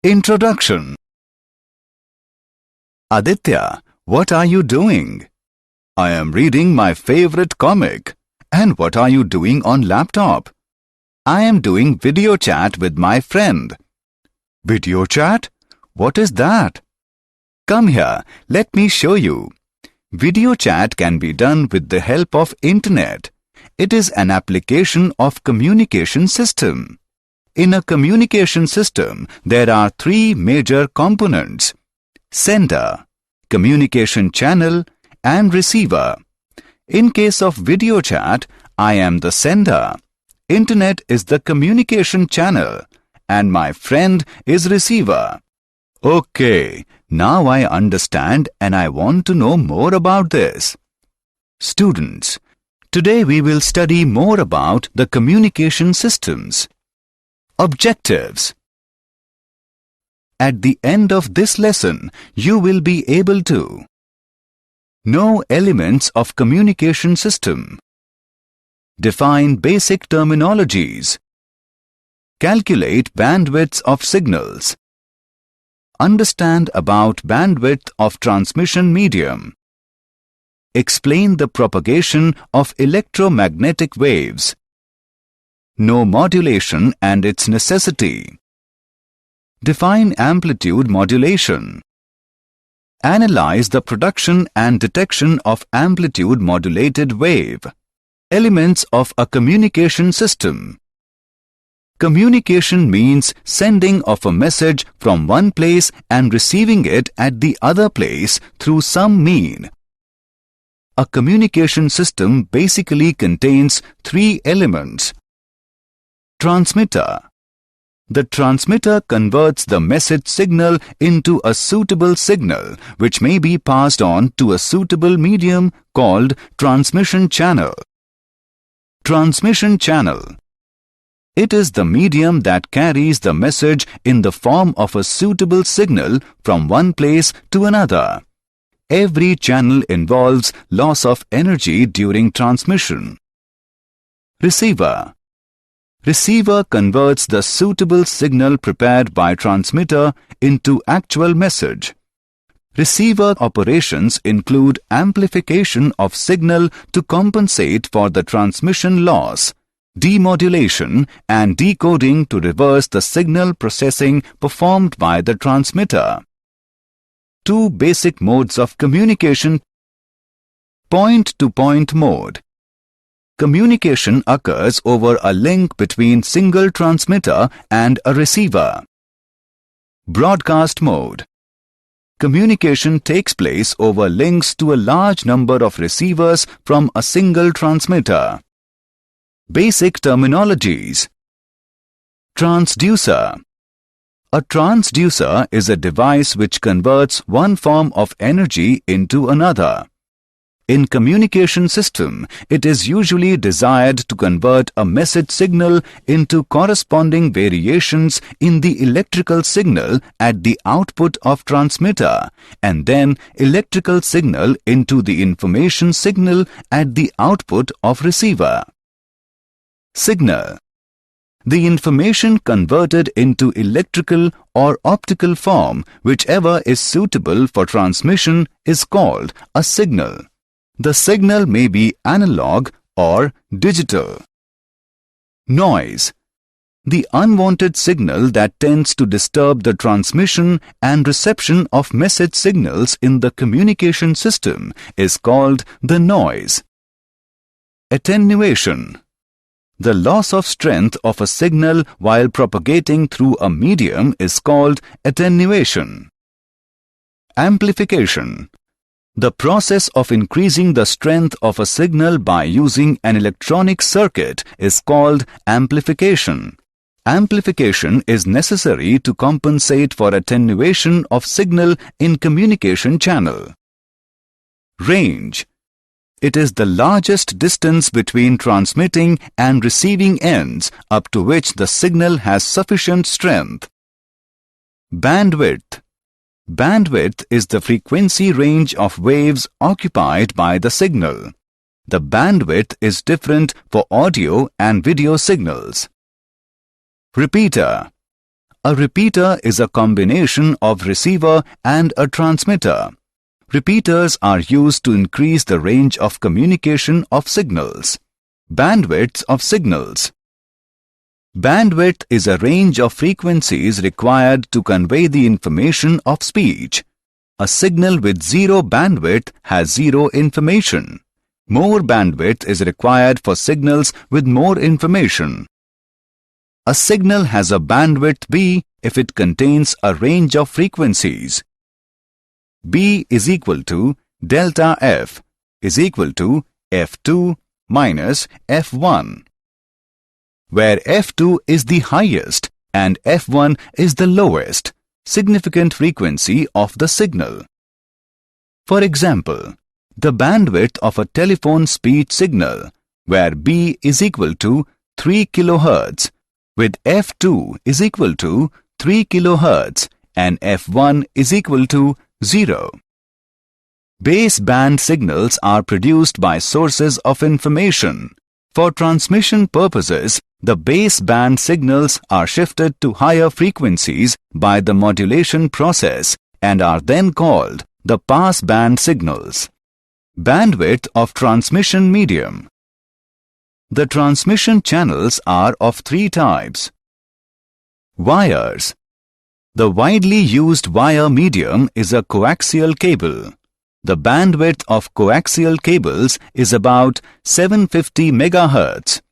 Introduction. Aditya, what are you doing? I am reading my favorite comic. And what are you doing on laptop? I am doing video chat with my friend. Video chat? What is that? Come here, let me show you. Video chat can be done with the help of internet. It is an application of communication system. In a communication system, there are three major components: sender, communication channel, and receiver. In case of video chat, I am the sender. Internet is the communication channel, and my friend is receiver. Okay, now I understand and I want to know more about this. Students, today we will study more about the communication systems. Objectives. At the end of this lesson, you will be able to know elements of communication system, define basic terminologies, calculate bandwidths of signals, understand about bandwidth of transmission medium, explain the propagation of electromagnetic waves, know modulation and its necessity, define amplitude modulation, analyze the production and detection of amplitude modulated wave. Elements of a communication system. Communication means sending of a message from one place and receiving it at the other place through some mean. A communication system basically contains three elements. Transmitter. The transmitter converts the message signal into a suitable signal which may be passed on to a suitable medium called transmission channel. Transmission channel. It is the medium that carries the message in the form of a suitable signal from one place to another. Every channel involves loss of energy during transmission. Receiver. Receiver converts the suitable signal prepared by transmitter into actual message. Receiver operations include amplification of signal to compensate for the transmission loss, demodulation and decoding to reverse the signal processing performed by the transmitter. Two basic modes of communication. Point-to-point mode. Communication occurs over a link between single transmitter and a receiver. Broadcast mode. Communication takes place over links to a large number of receivers from a single transmitter. Basic terminologies. Transducer. A transducer is a device which converts one form of energy into another. In communication system, it is usually desired to convert a message signal into corresponding variations in the electrical signal at the output of transmitter and then electrical signal into the information signal at the output of receiver. Signal. The information converted into electrical or optical form, whichever is suitable for transmission, is called a signal. The signal may be analog or digital. Noise. The unwanted signal that tends to disturb the transmission and reception of message signals in the communication system is called the noise. Attenuation. The loss of strength of a signal while propagating through a medium is called attenuation. Amplification. The process of increasing the strength of a signal by using an electronic circuit is called amplification. Amplification is necessary to compensate for attenuation of signal in communication channel. Range. It is the largest distance between transmitting and receiving ends up to which the signal has sufficient strength. Bandwidth. Bandwidth is the frequency range of waves occupied by the signal. The bandwidth is different for audio and video signals. Repeater. A repeater is a combination of receiver and a transmitter. Repeaters are used to increase the range of communication of signals. Bandwidths of signals. Bandwidth is a range of frequencies required to convey the information of speech. A signal with zero bandwidth has zero information. More bandwidth is required for signals with more information. A signal has a bandwidth B if it contains a range of frequencies. B is equal to delta F is equal to F2 minus F1, where F2 is the highest and F1 is the lowest significant frequency of the signal. For example, the bandwidth of a telephone speech signal, where B is equal to 3 kHz, with F2 is equal to 3 kHz and F1 is equal to 0. Baseband signals are produced by sources of information. For transmission purposes, the baseband signals are shifted to higher frequencies by the modulation process and are then called the passband signals. Bandwidth of transmission medium. The transmission channels are of three types. Wires. The widely used wire medium is a coaxial cable. The bandwidth of coaxial cables is about 750 MHz.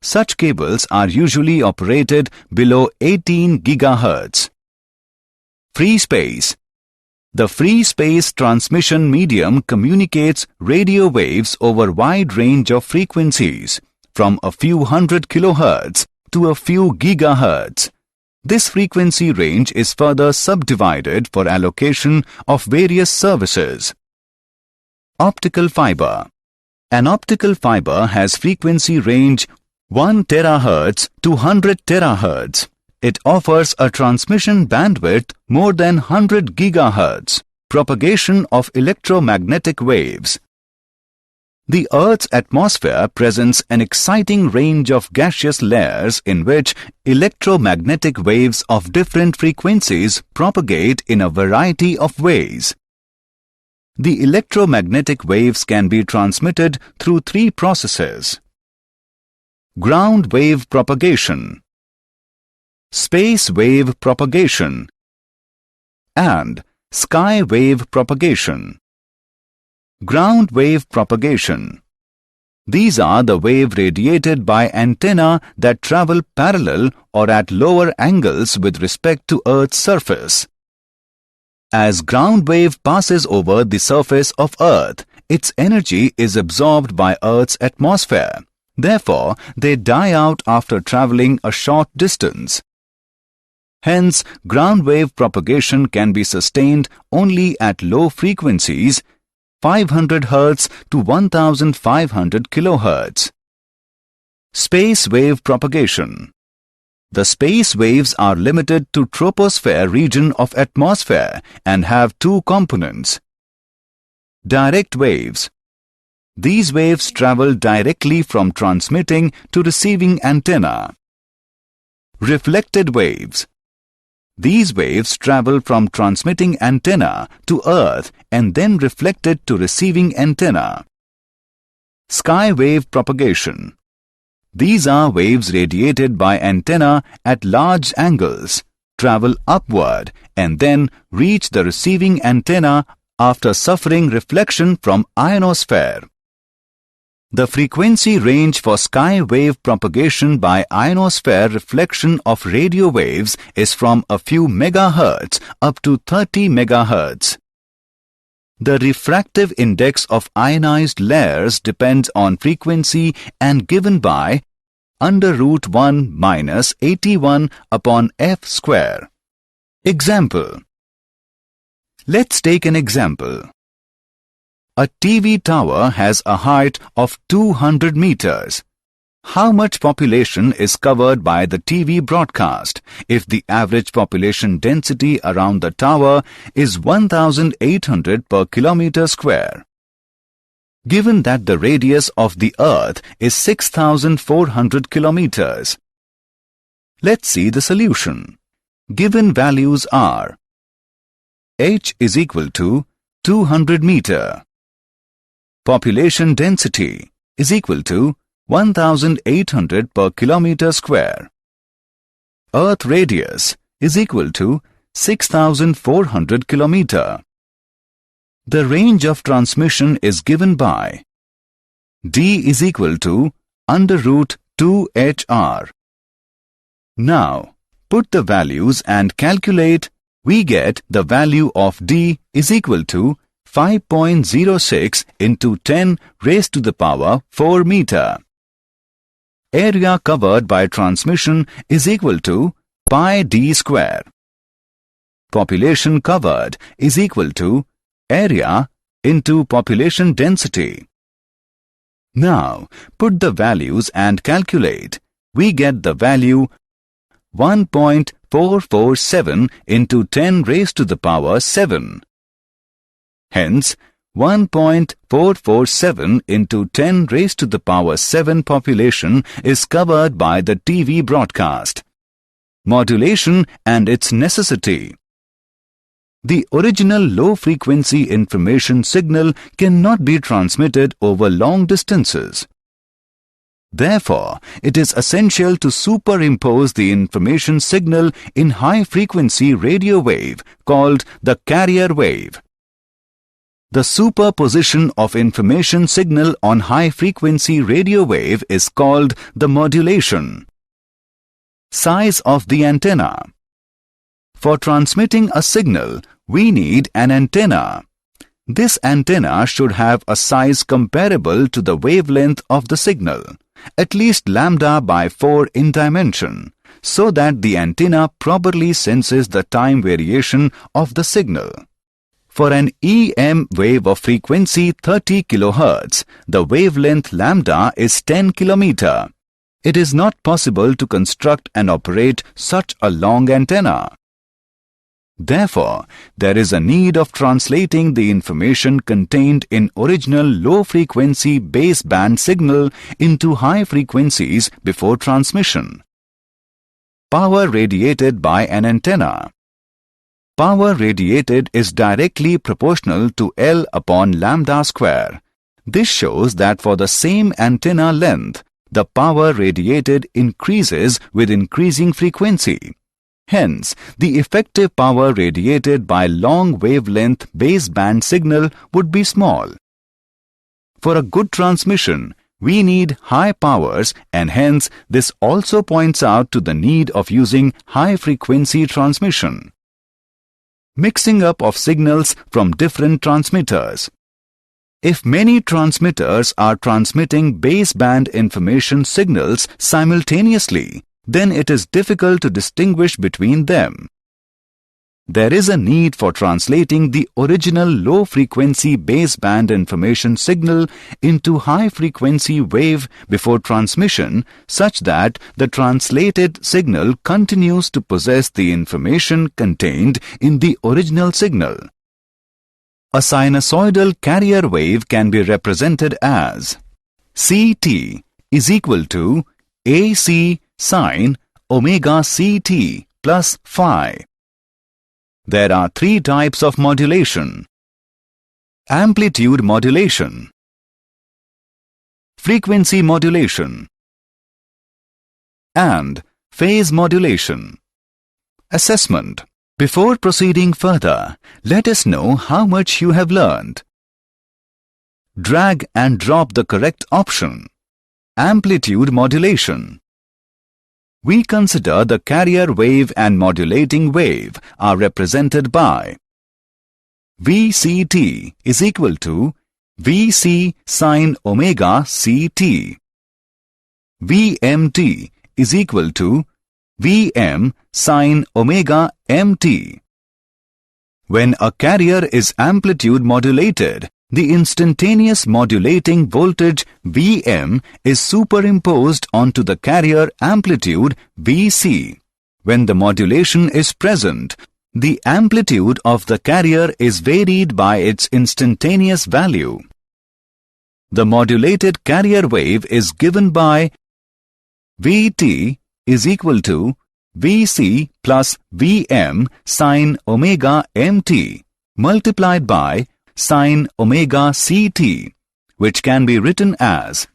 Such cables are usually operated below 18 GHz. Free space. The free space transmission medium communicates radio waves over wide range of frequencies, from a few hundred kHz to a few GHz. This frequency range is further subdivided for allocation of various services. Optical fiber. An optical fiber has frequency range 1 terahertz to 100 terahertz. It offers a transmission bandwidth more than 100 gigahertz. Propagation of electromagnetic waves. The Earth's atmosphere presents an exciting range of gaseous layers in which electromagnetic waves of different frequencies propagate in a variety of ways. The electromagnetic waves can be transmitted through three processes: ground wave propagation, space wave propagation, and sky wave propagation. Ground wave propagation. These are the wave radiated by antenna that travel parallel or at lower angles with respect to Earth's surface. As ground wave passes over the surface of Earth, its energy is absorbed by Earth's atmosphere. Therefore, they die out after traveling a short distance. Hence, ground wave propagation can be sustained only at low frequencies, 500 Hz to 1500 kHz. Space wave propagation. The space waves are limited to troposphere region of atmosphere and have two components. Direct waves. These waves travel directly from transmitting to receiving antenna. Reflected waves. These waves travel from transmitting antenna to Earth and then reflected to receiving antenna. Sky wave propagation. These are waves radiated by antenna at large angles, travel upward and then reach the receiving antenna after suffering reflection from ionosphere. The frequency range for sky wave propagation by ionosphere reflection of radio waves is from a few megahertz up to 30 megahertz. The refractive index of ionized layers depends on frequency and given by under root 1 minus 81 upon f square. Example. Let's take an example. A TV tower has a height of 200 meters. How much population is covered by the TV broadcast if the average population density around the tower is 1800 per kilometer square? Given that the radius of the Earth is 6400 kilometers. Let's see the solution. Given values are: H is equal to 200 meter. Population density is equal to 1800 per kilometer square. Earth radius is equal to 6400 kilometer. The range of transmission is given by D is equal to under root 2HR. Now, put the values and calculate. We get the value of D is equal to 5.06 into 10 raised to the power 4 meter. Area covered by transmission is equal to pi d square. Population covered is equal to area into population density. Now, put the values and calculate. We get the value 1.447 into 10 raised to the power 7. Hence, 1.447 into 10 raised to the power 7 population is covered by the TV broadcast. Modulation and its necessity. The original low-frequency information signal cannot be transmitted over long distances. Therefore, it is essential to superimpose the information signal in high-frequency radio wave called the carrier wave. The superposition of information signal on high-frequency radio wave is called the modulation. Size of the antenna. For transmitting a signal, we need an antenna. This antenna should have a size comparable to the wavelength of the signal, at least lambda by 4 in dimension, so that the antenna properly senses the time variation of the signal. For an EM wave of frequency 30 kHz, the wavelength lambda is 10 km. It is not possible to construct and operate such a long antenna. Therefore, there is a need of translating the information contained in original low-frequency baseband signal into high frequencies before transmission. Power radiated by an antenna. Power radiated is directly proportional to L upon lambda square. This shows that for the same antenna length, the power radiated increases with increasing frequency. Hence, the effective power radiated by long wavelength baseband signal would be small. For a good transmission, we need high powers, and hence this also points out to the need of using high-frequency transmission. Mixing up of signals from different transmitters. If many transmitters are transmitting baseband information signals simultaneously, then it is difficult to distinguish between them. There is a need for translating the original low-frequency baseband information signal into high-frequency wave before transmission, such that the translated signal continues to possess the information contained in the original signal. A sinusoidal carrier wave can be represented as CT is equal to AC sin omega CT plus phi. There are three types of modulation: amplitude modulation, frequency modulation, and phase modulation. Assessment. Before proceeding further, let us know how much you have learned. Drag and drop the correct option. Amplitude modulation. We consider the carrier wave and modulating wave are represented by VCT is equal to VC sin omega CT. VMT is equal to Vm sin omega MT. When a carrier is amplitude modulated, the instantaneous modulating voltage Vm is superimposed onto the carrier amplitude Vc. When the modulation is present, the amplitude of the carrier is varied by its instantaneous value. The modulated carrier wave is given by Vt is equal to Vc plus Vm sin omega mt multiplied by sin omega ct, which can be written as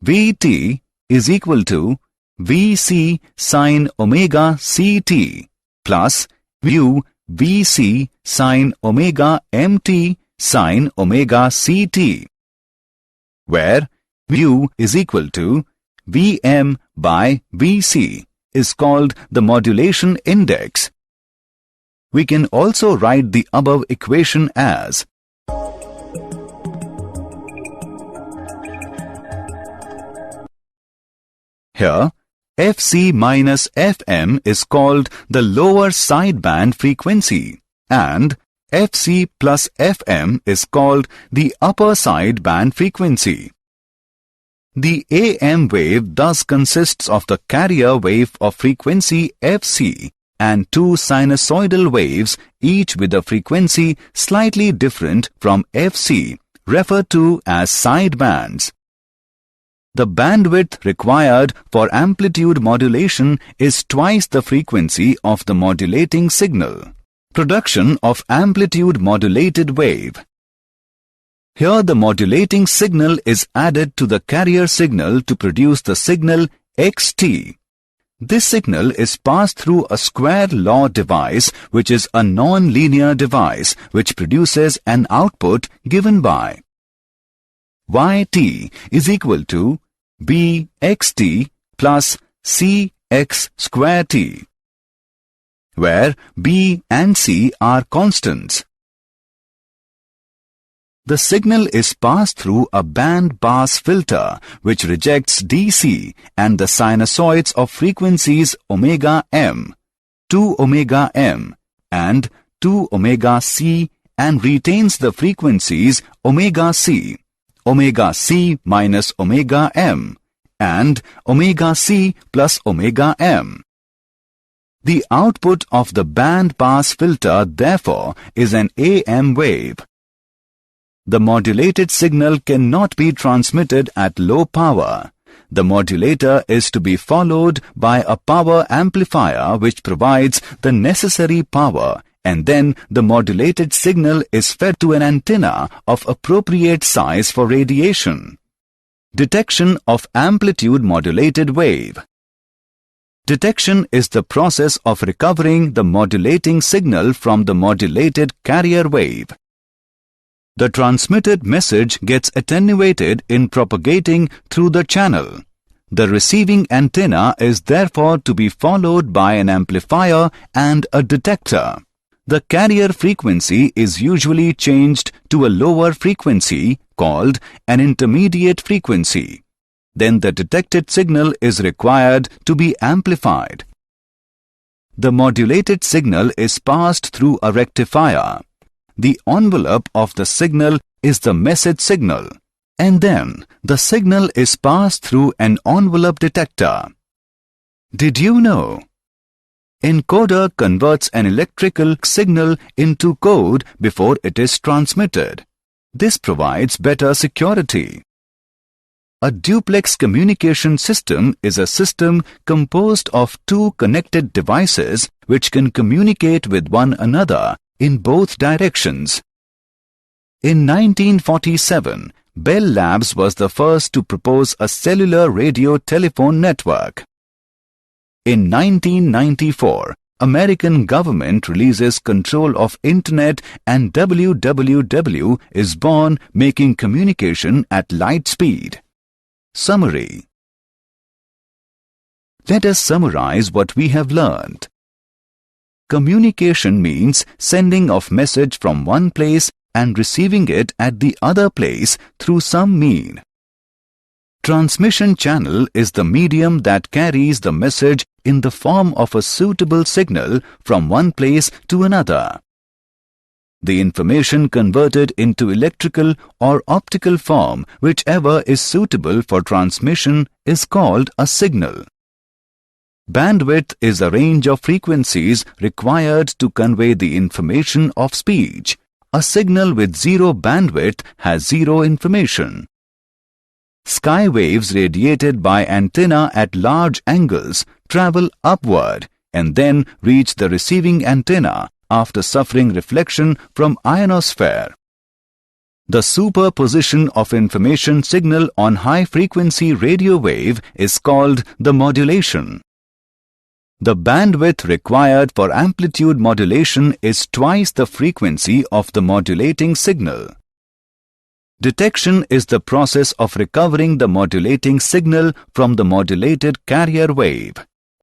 Vt is equal to Vc sin omega ct plus mu Vc sin omega mt sin omega ct, where mu is equal to Vm by Vc is called the modulation index. We can also write the above equation as here, Fc minus Fm is called the lower sideband frequency and Fc plus Fm is called the upper sideband frequency. The AM wave thus consists of the carrier wave of frequency Fc and two sinusoidal waves, each with a frequency slightly different from Fc, referred to as sidebands. The bandwidth required for amplitude modulation is twice the frequency of the modulating signal. Production of amplitude modulated wave. Here the modulating signal is added to the carrier signal to produce the signal xt. This signal is passed through a square law device, which is a non-linear device which produces an output given by yt is equal to bxt plus cx square t, where b and c are constants. The signal is passed through a band-pass filter which rejects DC and the sinusoids of frequencies omega m, 2 omega m and 2 omega c and retains the frequencies omega c minus omega m and omega c plus omega m. The output of the band-pass filter therefore is an AM wave. The modulated signal cannot be transmitted at low power. The modulator is to be followed by a power amplifier which provides the necessary power, and then the modulated signal is fed to an antenna of appropriate size for radiation. Detection of amplitude modulated wave. Detection is the process of recovering the modulating signal from the modulated carrier wave. The transmitted message gets attenuated in propagating through the channel. The receiving antenna is therefore to be followed by an amplifier and a detector. The carrier frequency is usually changed to a lower frequency called an intermediate frequency. Then the detected signal is required to be amplified. The modulated signal is passed through a rectifier. The envelope of the signal is the message signal, and then the signal is passed through an envelope detector. Did you know? Encoder converts an electrical signal into code before it is transmitted. This provides better security. A duplex communication system is a system composed of two connected devices which can communicate with one another in both directions. In 1947, Bell Labs was the first to propose a cellular radio telephone network. In 1994, American government releases control of Internet and WWW is born, making communication at light speed. Summary. Let us summarize what we have learned. Communication means sending of message from one place and receiving it at the other place through some mean. Transmission channel is the medium that carries the message in the form of a suitable signal from one place to another. The information converted into electrical or optical form, whichever is suitable for transmission, is called a signal. Bandwidth is a range of frequencies required to convey the information of speech. A signal with zero bandwidth has zero information. Sky waves radiated by antenna at large angles travel upward and then reach the receiving antenna after suffering reflection from ionosphere. The superposition of information signal on high-frequency radio wave is called the modulation. The bandwidth required for amplitude modulation is twice the frequency of the modulating signal. Detection is the process of recovering the modulating signal from the modulated carrier wave.